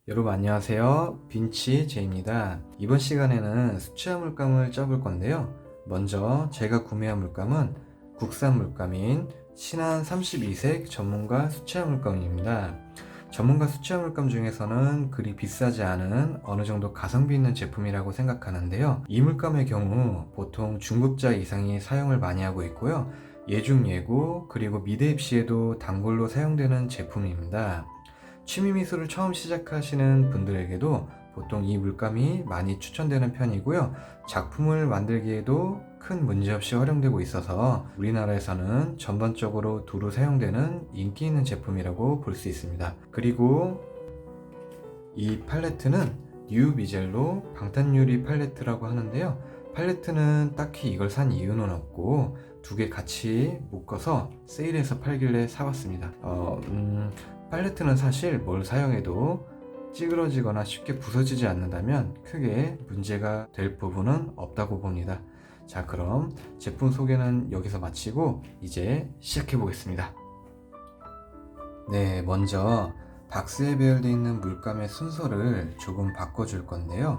여러분 안녕하세요. 빈치 제입니다. 이번 시간에는 수채화 물감을 짜볼 건데요. 먼저 제가 구매한 물감은 국산 물감인 신한 32색 전문가 수채화 물감입니다. 전문가 수채화 물감 중에서는 그리 비싸지 않은 어느 정도 가성비 있는 제품이라고 생각하는데요. 이 물감의 경우 보통 중급자 이상이 사용을 많이 하고 있고요. 예중 예고 그리고 미대 입시에도 단골로 사용되는 제품입니다. 취미 미술을 처음 시작하시는 분들에게도 보통 이 물감이 많이 추천되는 편이고요. 작품을 만들기에도 큰 문제 없이 활용되고 있어서 우리나라에서는 전반적으로 두루 사용되는 인기 있는 제품이라고 볼 수 있습니다. 그리고 이 팔레트는 뉴 미젤로 방탄유리 팔레트라고 하는데요. 팔레트는 딱히 이걸 산 이유는 없고 두 개 같이 묶어서 세일해서 팔길래 사봤습니다. 팔레트는 사실 뭘 사용해도 찌그러지거나 쉽게 부서지지 않는다면 크게 문제가 될 부분은 없다고 봅니다. 자, 그럼 제품 소개는 여기서 마치고 이제 시작해 보겠습니다. 네, 먼저 박스에 배열되어 있는 물감의 순서를 조금 바꿔줄 건데요.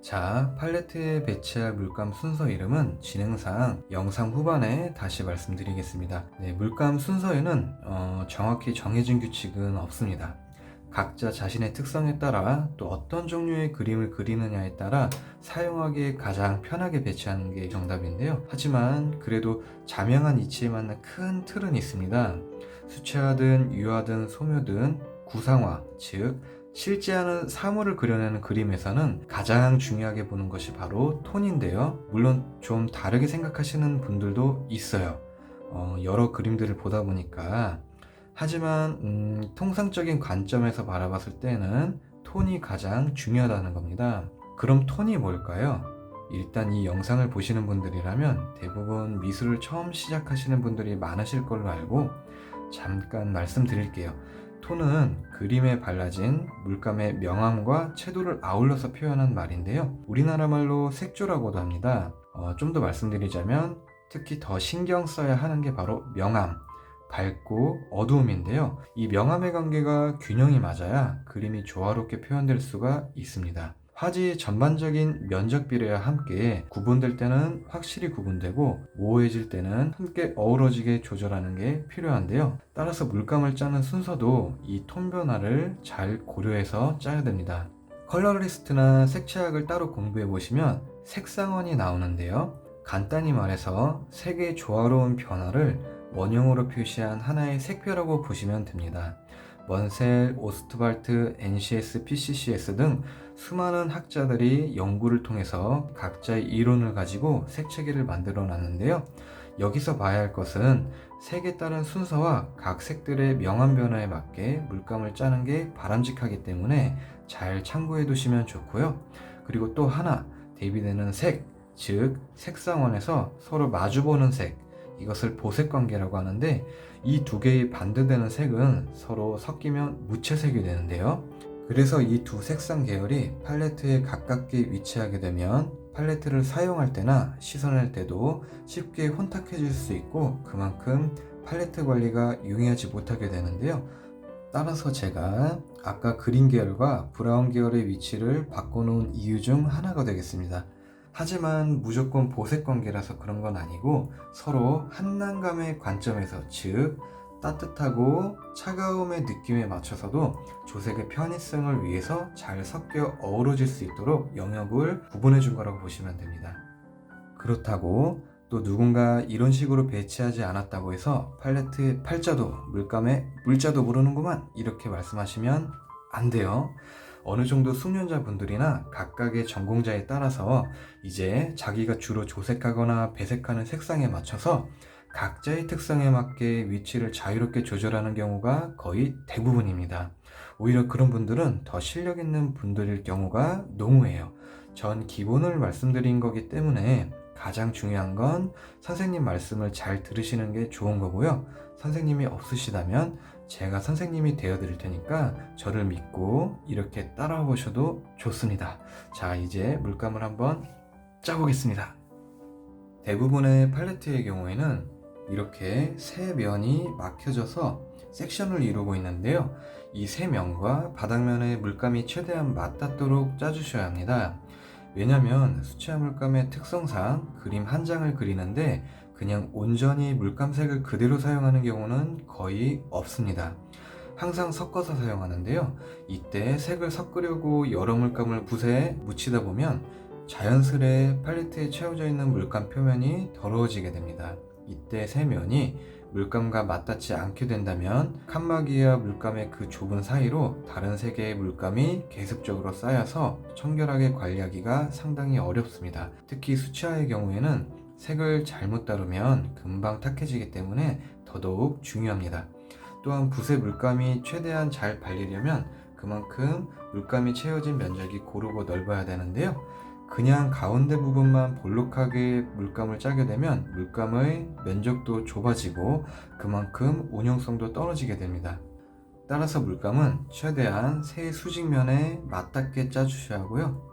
자, 팔레트에 배치할 물감 순서 이름은 진행상 영상 후반에 다시 말씀드리겠습니다. 네, 물감 순서에는 정확히 정해진 규칙은 없습니다. 각자 자신의 특성에 따라 또 어떤 종류의 그림을 그리느냐에 따라 사용하기에 가장 편하게 배치하는 게 정답인데요. 하지만 그래도 자명한 이치에 맞는 큰 틀은 있습니다. 수채화든 유화든 소묘든 구상화, 즉 실제하는 사물을 그려내는 그림에서는 가장 중요하게 보는 것이 바로 톤인데요. 물론 좀 다르게 생각하시는 분들도 있어요. 여러 그림들을 보다 보니까. 하지만 통상적인 관점에서 바라봤을 때는 톤이 가장 중요하다는 겁니다. 그럼 톤이 뭘까요? 일단 이 영상을 보시는 분들이라면 대부분 미술을 처음 시작하시는 분들이 많으실 걸로 알고 잠깐 말씀드릴게요. 톤은 그림에 발라진 물감의 명암과 채도를 아울러서 표현한 말인데요. 우리나라 말로 색조라고도 합니다. 좀 더 말씀드리자면 특히 더 신경 써야 하는 게 바로 명암, 밝고 어두움인데요. 이 명암의 관계가 균형이 맞아야 그림이 조화롭게 표현될 수가 있습니다. 화지의 전반적인 면적 비례와 함께 구분될 때는 확실히 구분되고 모호해질 때는 함께 어우러지게 조절하는 게 필요한데요. 따라서 물감을 짜는 순서도 이 톤 변화를 잘 고려해서 짜야 됩니다. 컬러리스트나 색채학을 따로 공부해 보시면 색상원이 나오는데요. 간단히 말해서 색의 조화로운 변화를 원형으로 표시한 하나의 색표라고 보시면 됩니다. 먼셀, 오스트발트, NCS, PCCS 등 수많은 학자들이 연구를 통해서 각자의 이론을 가지고 색체계를 만들어 놨는데요. 여기서 봐야 할 것은 색에 따른 순서와 각 색들의 명암 변화에 맞게 물감을 짜는 게 바람직하기 때문에 잘 참고해 두시면 좋고요. 그리고 또 하나 대비되는 색, 즉 색상원에서 서로 마주보는 색, 이것을 보색 관계라고 하는데 이 두 개의 반대되는 색은 서로 섞이면 무채색이 되는데요. 그래서 이 두 색상 계열이 팔레트에 가깝게 위치하게 되면 팔레트를 사용할 때나 시선할 때도 쉽게 혼탁해질 수 있고 그만큼 팔레트 관리가 용이하지 못하게 되는데요. 따라서 제가 아까 그린 계열과 브라운 계열의 위치를 바꿔놓은 이유 중 하나가 되겠습니다. 하지만 무조건 보색 관계라서 그런 건 아니고 서로 한난감의 관점에서, 즉 따뜻하고 차가움의 느낌에 맞춰서도 조색의 편의성을 위해서 잘 섞여 어우러질 수 있도록 영역을 구분해 준 거라고 보시면 됩니다. 그렇다고 또 누군가 이런 식으로 배치하지 않았다고 해서 팔레트의 팔자도 물감에 물자도 모르는구만 이렇게 말씀하시면 안 돼요. 어느 정도 숙련자분들이나 각각의 전공자에 따라서 이제 자기가 주로 조색하거나 배색하는 색상에 맞춰서 각자의 특성에 맞게 위치를 자유롭게 조절하는 경우가 거의 대부분입니다. 오히려 그런 분들은 더 실력 있는 분들일 경우가 농후해요. 전 기본을 말씀드린 거기 때문에 가장 중요한 건 선생님 말씀을 잘 들으시는 게 좋은 거고요. 선생님이 없으시다면 제가 선생님이 되어 드릴 테니까 저를 믿고 이렇게 따라와 보셔도 좋습니다. 자, 이제 물감을 한번 짜보겠습니다. 대부분의 팔레트의 경우에는 이렇게 세 면이 막혀져서 섹션을 이루고 있는데요. 이 세 면과 바닥면의 물감이 최대한 맞닿도록 짜주셔야 합니다. 왜냐면 수채화 물감의 특성상 그림 한 장을 그리는데 그냥 온전히 물감색을 그대로 사용하는 경우는 거의 없습니다. 항상 섞어서 사용하는데요. 이때 색을 섞으려고 여러 물감을 붓에 묻히다 보면 자연스레 팔레트에 채워져 있는 물감 표면이 더러워지게 됩니다. 이때 세 면이 물감과 맞닿지 않게 된다면 칸막이와 물감의 그 좁은 사이로 다른 색의 물감이 계속적으로 쌓여서 청결하게 관리하기가 상당히 어렵습니다. 특히 수채화의 경우에는 색을 잘못 다루면 금방 탁해지기 때문에 더더욱 중요합니다. 또한 붓의 물감이 최대한 잘 발리려면 그만큼 물감이 채워진 면적이 고르고 넓어야 되는데요. 그냥 가운데 부분만 볼록하게 물감을 짜게 되면 물감의 면적도 좁아지고 그만큼 운용성도 떨어지게 됩니다. 따라서 물감은 최대한 세 수직면에 맞닿게 짜주셔야 하고요.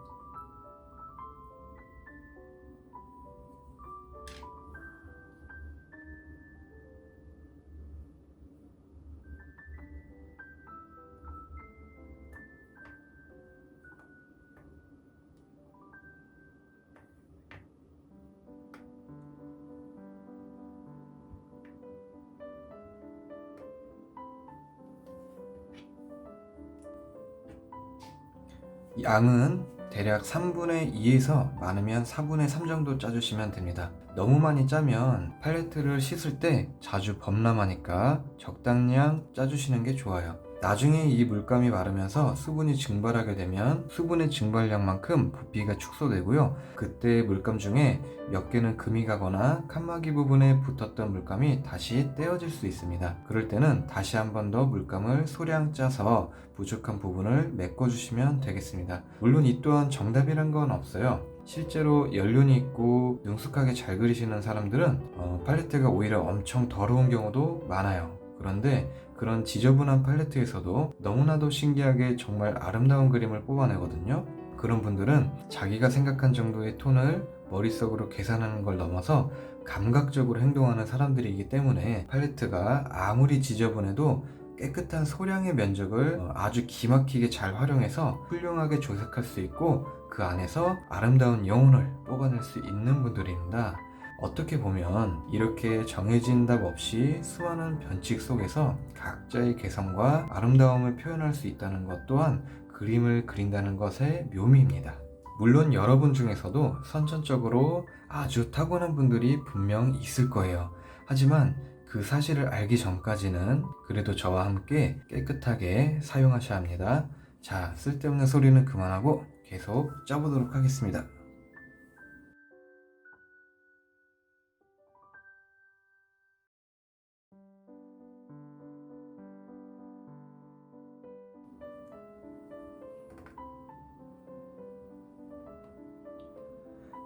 양은 대략 3분의 2에서 많으면 4분의 3 정도 짜주시면 됩니다. 너무 많이 짜면 팔레트를 씻을 때 자주 범람하니까 적당량 짜주시는 게 좋아요. 나중에 이 물감이 마르면서 수분이 증발하게 되면 수분의 증발량만큼 부피가 축소되고요. 그때 물감 중에 몇 개는 금이 가거나 칸막이 부분에 붙었던 물감이 다시 떼어질 수 있습니다. 그럴 때는 다시 한 번 더 물감을 소량 짜서 부족한 부분을 메꿔주시면 되겠습니다. 물론 이 또한 정답이란 건 없어요. 실제로 연륜이 있고 능숙하게 잘 그리시는 사람들은 팔레트가 오히려 엄청 더러운 경우도 많아요. 그런데 그런 지저분한 팔레트에서도 너무나도 신기하게 정말 아름다운 그림을 뽑아내거든요. 그런 분들은 자기가 생각한 정도의 톤을 머릿속으로 계산하는 걸 넘어서 감각적으로 행동하는 사람들이기 때문에 팔레트가 아무리 지저분해도 깨끗한 소량의 면적을 아주 기막히게 잘 활용해서 훌륭하게 조색할 수 있고 그 안에서 아름다운 영혼을 뽑아낼 수 있는 분들입니다. 어떻게 보면 이렇게 정해진 답 없이 수많은 변칙 속에서 각자의 개성과 아름다움을 표현할 수 있다는 것 또한 그림을 그린다는 것의 묘미입니다. 물론 여러분 중에서도 선천적으로 아주 타고난 분들이 분명 있을 거예요. 하지만 그 사실을 알기 전까지는 그래도 저와 함께 깨끗하게 사용하셔야 합니다. 자, 쓸데없는 소리는 그만하고 계속 짜보도록 하겠습니다.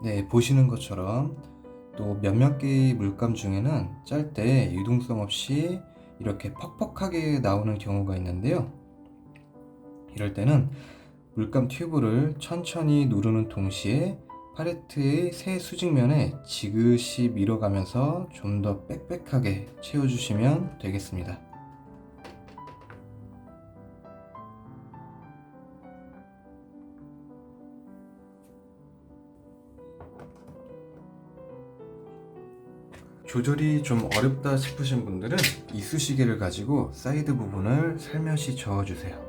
네, 보시는 것처럼 또 몇몇 개의 물감 중에는 짤 때 유동성 없이 이렇게 퍽퍽하게 나오는 경우가 있는데요. 이럴 때는 물감 튜브를 천천히 누르는 동시에 팔레트의 세 수직면에 지그시 밀어가면서 좀 더 빽빽하게 채워주시면 되겠습니다. 조절이 좀 어렵다 싶으신 분들은 이쑤시개를 가지고 사이드 부분을 살며시 저어주세요.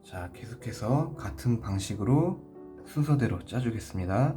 자, 계속해서 같은 방식으로 순서대로 짜주겠습니다.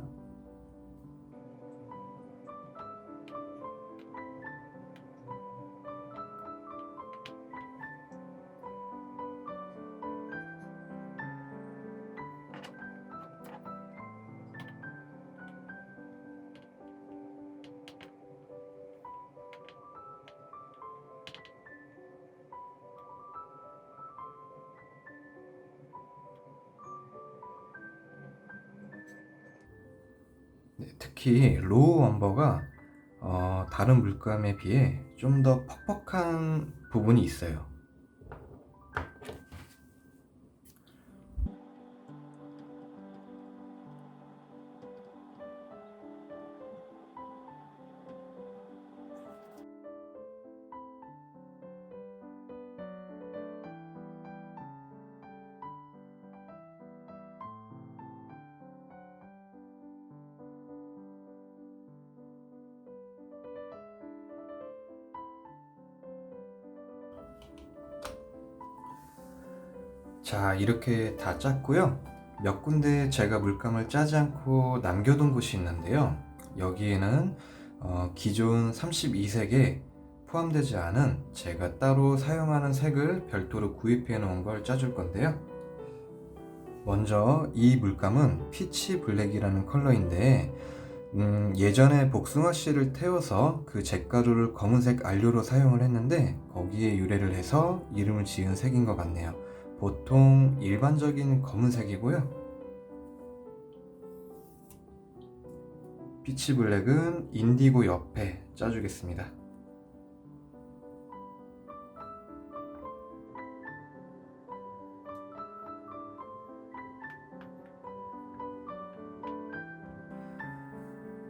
네, 특히 로우 원버가 다른 물감에 비해 좀 더 퍽퍽한 부분이 있어요. 자, 이렇게 다 짰고요. 몇 군데 제가 물감을 짜지 않고 남겨둔 곳이 있는데요. 여기에는 기존 32색에 포함되지 않은 제가 따로 사용하는 색을 별도로 구입해 놓은 걸 짜줄 건데요. 먼저 이 물감은 피치 블랙이라는 컬러인데 예전에 복숭아 씨를 태워서 그 잿가루를 검은색 안료로 사용을 했는데 거기에 유래를 해서 이름을 지은 색인 것 같네요. 보통 일반적인 검은색이고요. 피치 블랙은 인디고 옆에 짜주겠습니다.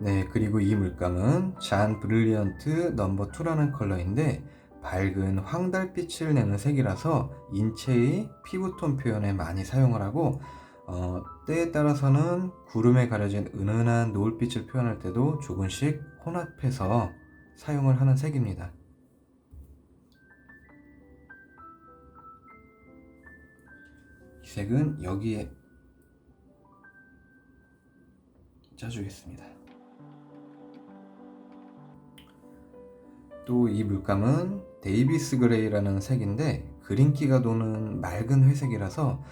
네, 그리고 이 물감은 잔 브릴리언트 넘버 2라는 컬러인데 밝은 황달빛을 내는 색이라서 인체의 피부톤 표현에 많이 사용을 하고 때에 따라서는 구름에 가려진 은은한 노을빛을 표현할 때도 조금씩 혼합해서 사용을 하는 색입니다. 이 색은 여기에 짜주겠습니다. 또 이 물감은 데이비스 그레이라는 색인데 그린기가 도는 맑은 회색이라서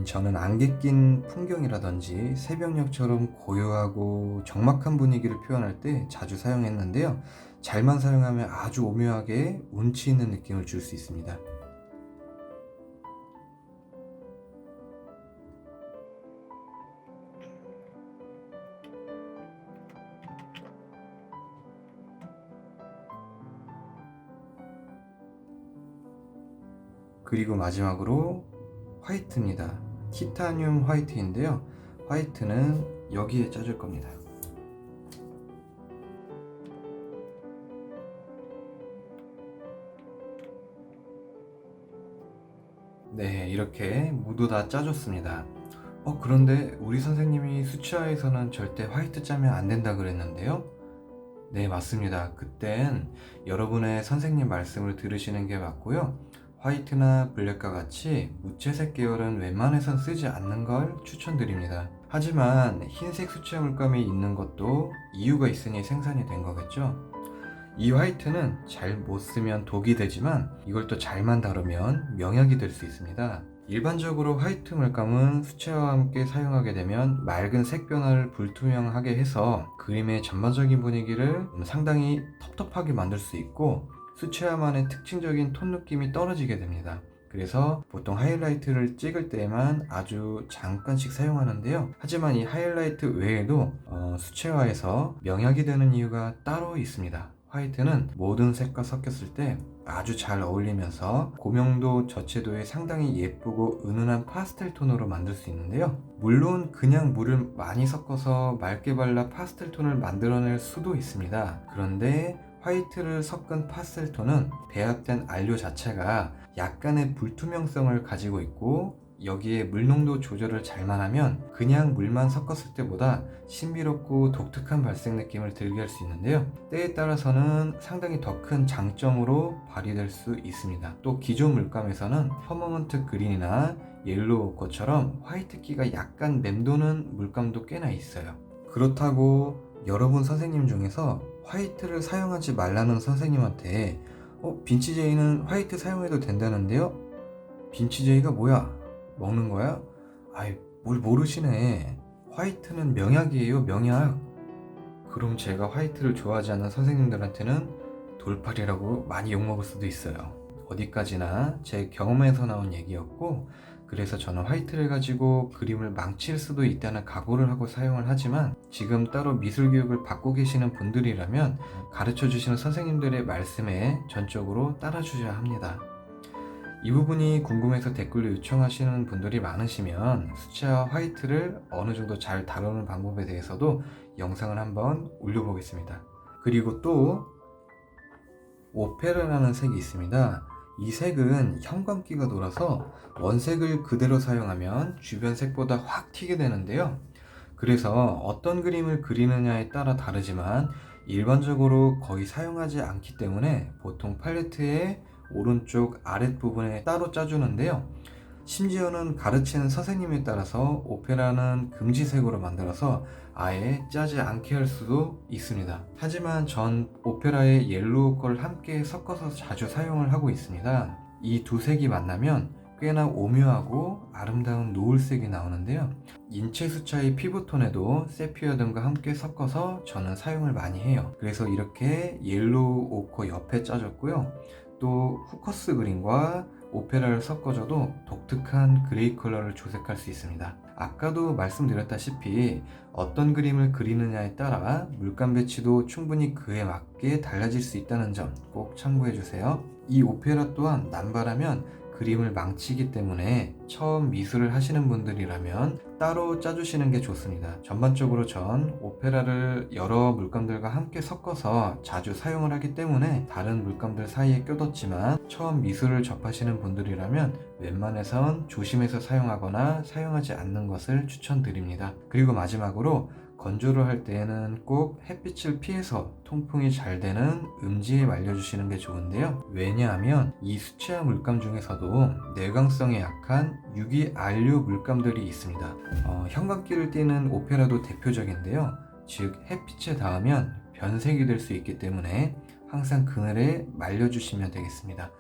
저는 안개 낀 풍경이라든지 새벽녘처럼 고요하고 적막한 분위기를 표현할 때 자주 사용했는데요. 잘만 사용하면 아주 오묘하게 운치 있는 느낌을 줄 수 있습니다. 그리고 마지막으로 화이트입니다. 티타늄 화이트인데요. 화이트는 여기에 짜줄 겁니다. 네, 이렇게 모두 다 짜줬습니다. 그런데 우리 선생님이 수치화에서는 절대 화이트 짜면 안 된다 그랬는데요? 네, 맞습니다. 그땐 여러분의 선생님 말씀을 들으시는 게 맞고요. 화이트나 블랙과 같이 무채색 계열은 웬만해선 쓰지 않는 걸 추천드립니다. 하지만 흰색 수채화 물감이 있는 것도 이유가 있으니 생산이 된 거겠죠. 이 화이트는 잘 못 쓰면 독이 되지만 이걸 또 잘만 다루면 명약이 될 수 있습니다. 일반적으로 화이트 물감은 수채화와 함께 사용하게 되면 맑은 색 변화를 불투명하게 해서 그림의 전반적인 분위기를 상당히 텁텁하게 만들 수 있고 수채화만의 특징적인 톤 느낌이 떨어지게 됩니다. 그래서 보통 하이라이트를 찍을 때만 아주 잠깐씩 사용하는데요. 하지만 이 하이라이트 외에도 수채화에서 명약이 되는 이유가 따로 있습니다. 화이트는 모든 색과 섞였을 때 아주 잘 어울리면서 고명도, 저채도에 상당히 예쁘고 은은한 파스텔 톤으로 만들 수 있는데요. 물론 그냥 물을 많이 섞어서 맑게 발라 파스텔 톤을 만들어낼 수도 있습니다. 그런데 화이트를 섞은 파스텔톤은 배합된 안료 자체가 약간의 불투명성을 가지고 있고, 여기에 물농도 조절을 잘만 하면 그냥 물만 섞었을 때보다 신비롭고 독특한 발색 느낌을 들게 할 수 있는데요. 때에 따라서는 상당히 더 큰 장점으로 발휘될 수 있습니다. 또 기존 물감에서는 퍼머먼트 그린이나 옐로우 오커처럼 화이트기가 약간 맴도는 물감도 꽤나 있어요. 그렇다고 여러분 선생님 중에서 화이트를 사용하지 말라는 선생님한테 빈치제이는 화이트 사용해도 된다는데요? 빈치제이가 뭐야? 먹는 거야? 아이, 뭘 모르시네. 화이트는 명약이에요, 명약. 그럼 제가 화이트를 좋아하지 않는 선생님들한테는 돌팔이라고 많이 욕먹을 수도 있어요. 어디까지나 제 경험에서 나온 얘기였고, 그래서 저는 화이트를 가지고 그림을 망칠 수도 있다는 각오를 하고 사용을 하지만, 지금 따로 미술 교육을 받고 계시는 분들이라면 가르쳐 주시는 선생님들의 말씀에 전적으로 따라주셔야 합니다. 이 부분이 궁금해서 댓글로 요청하시는 분들이 많으시면 수채화 화이트를 어느 정도 잘 다루는 방법에 대해서도 영상을 한번 올려보겠습니다. 그리고 또 오페라라는 색이 있습니다. 이 색은 형광기가 돌아서 원색을 그대로 사용하면 주변 색보다 확 튀게 되는데요. 그래서 어떤 그림을 그리느냐에 따라 다르지만 일반적으로 거의 사용하지 않기 때문에 보통 팔레트의 오른쪽 아랫부분에 따로 짜주는데요. 심지어는 가르치는 선생님에 따라서 오페라는 금지색으로 만들어서 아예 짜지 않게 할 수도 있습니다. 하지만 전 오페라의 옐로우 걸 함께 섞어서 자주 사용을 하고 있습니다. 이 두 색이 만나면 꽤나 오묘하고 아름다운 노을색이 나오는데요. 인체 수차의 피부톤에도 세피어 등과 함께 섞어서 저는 사용을 많이 해요. 그래서 이렇게 옐로우 오커 옆에 짜줬고요. 또 후커스 그린과 오페라를 섞어줘도 독특한 그레이 컬러를 조색할 수 있습니다. 아까도 말씀드렸다시피 어떤 그림을 그리느냐에 따라 물감 배치도 충분히 그에 맞게 달라질 수 있다는 점 꼭 참고해 주세요. 이 오페라 또한 남발하면 그림을 망치기 때문에 처음 미술을 하시는 분들이라면 따로 짜주시는 게 좋습니다. 전반적으로 전 오페라를 여러 물감들과 함께 섞어서 자주 사용을 하기 때문에 다른 물감들 사이에 껴뒀지만 처음 미술을 접하시는 분들이라면 웬만해선 조심해서 사용하거나 사용하지 않는 것을 추천드립니다. 그리고 마지막으로 건조를 할 때에는 꼭 햇빛을 피해서 통풍이 잘 되는 음지에 말려주시는 게 좋은데요. 왜냐하면 이 수채화 물감 중에서도 내광성에 약한 유기 안료 물감들이 있습니다. 형광기를 띠는 오페라도 대표적인데요. 즉 햇빛에 닿으면 변색이 될 수 있기 때문에 항상 그늘에 말려주시면 되겠습니다.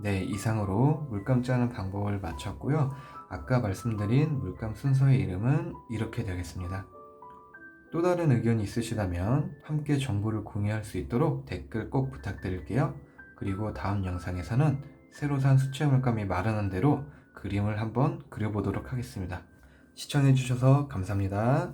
네, 이상으로 물감 짜는 방법을 마쳤고요. 아까 말씀드린 물감 순서의 이름은 이렇게 되겠습니다. 또 다른 의견이 있으시다면 함께 정보를 공유할 수 있도록 댓글 꼭 부탁드릴게요. 그리고 다음 영상에서는 새로 산 수채화 물감이 마르는 대로 그림을 한번 그려보도록 하겠습니다. 시청해주셔서 감사합니다.